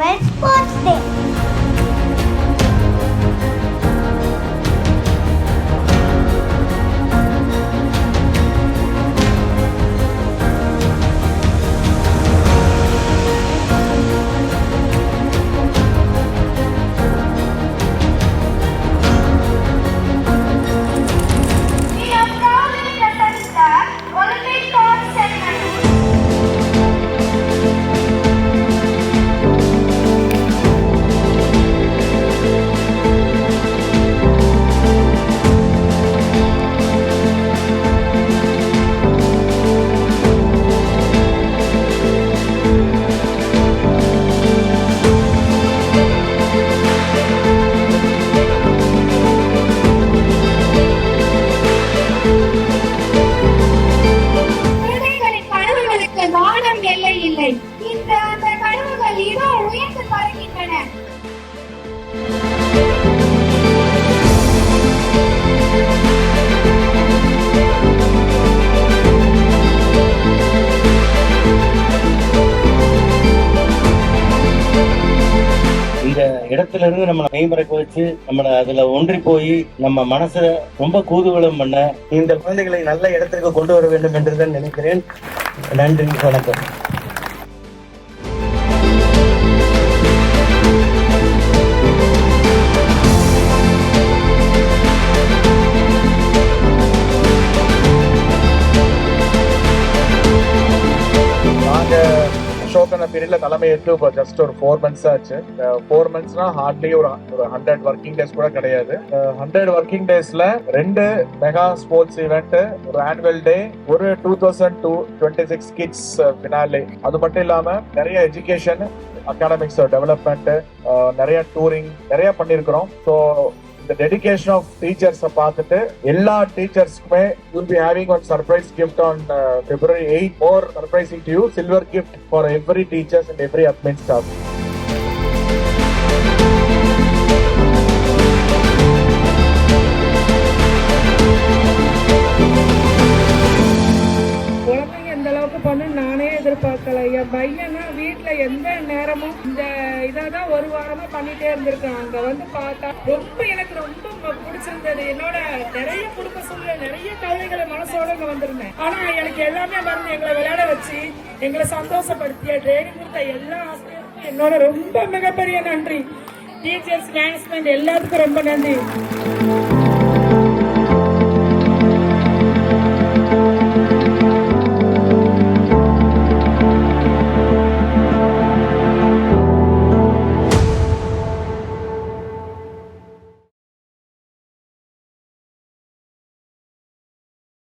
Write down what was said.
World Sports Day. இல்லை. இந்த கனவுகள் இதோ உயர்ந்து பறக்கின்றன. இந்த இடத்துல இருந்து நம்ம மெய்மறைக்க வச்சு நம்மள அதுல ஒன்றி போய் நம்ம மனசை ரொம்ப கூதுவலம் பண்ண இந்த குழந்தைகளை நல்ல இடத்திற்கு கொண்டு வர வேண்டும் என்றுதான் நினைக்கிறேன். நன்றி, வணக்கம். அசோகன பீரியட்ல தலைமை ஏற்று இப்போ ஜஸ்ட் ஒரு 4 months ஆச்சு. 4 monthsனா ஹார்ட்லி ஒரு 100 ஒர்க்கிங் டேஸ் கூட கிடையாது. 100 ஒர்க்கிங் டேஸ்ல 2 மெகா ஸ்போர்ட்ஸ் ஈவெண்ட், ஒரு ஆனுவல் டே, ஒரு 2026 கிட்ஸ் ஃபினாலே. அது மட்டும் இல்லாம நிறைய எஜுகேஷன், அகாடமிக்ஸ் டெவலப்மெண்ட், நிறைய டூரிங் நிறைய பண்ணிருக்கிறோம். So the dedication of teachers பார்த்துட்டு எல்லா டீச்சர்ஸ்க்குமே will be having one surprise gift on February 8. More surprising to you, silver gift for every teachers and every admin staff. நானே எதிர்பார்க்கல. என் பையனா வீட்டுல எந்த நேரமும் இந்த இதான் ஒரு வாரமா பண்ணிட்டே இருந்திருக்கான். அங்க வந்து பார்த்தா எனக்கு ரொம்ப பிடிச்சிருந்தது. என்னோட நிறைய குடும்ப சூழ்நிலை, நிறைய கவலைகளை மனசோட இங்க வந்திருந்தேன். ஆனா எனக்கு எல்லாமே வந்து எங்களை விளையாட வச்சு எங்களை சந்தோஷப்படுத்திய ட்ரைனிங் கொடுத்த எல்லா ஆசிரியருக்கும் என்னோட ரொம்ப மிகப்பெரிய நன்றி. டீச்சர்ஸ், மேனேஜ்மெண்ட் எல்லாத்துக்கும் ரொம்ப நன்றி.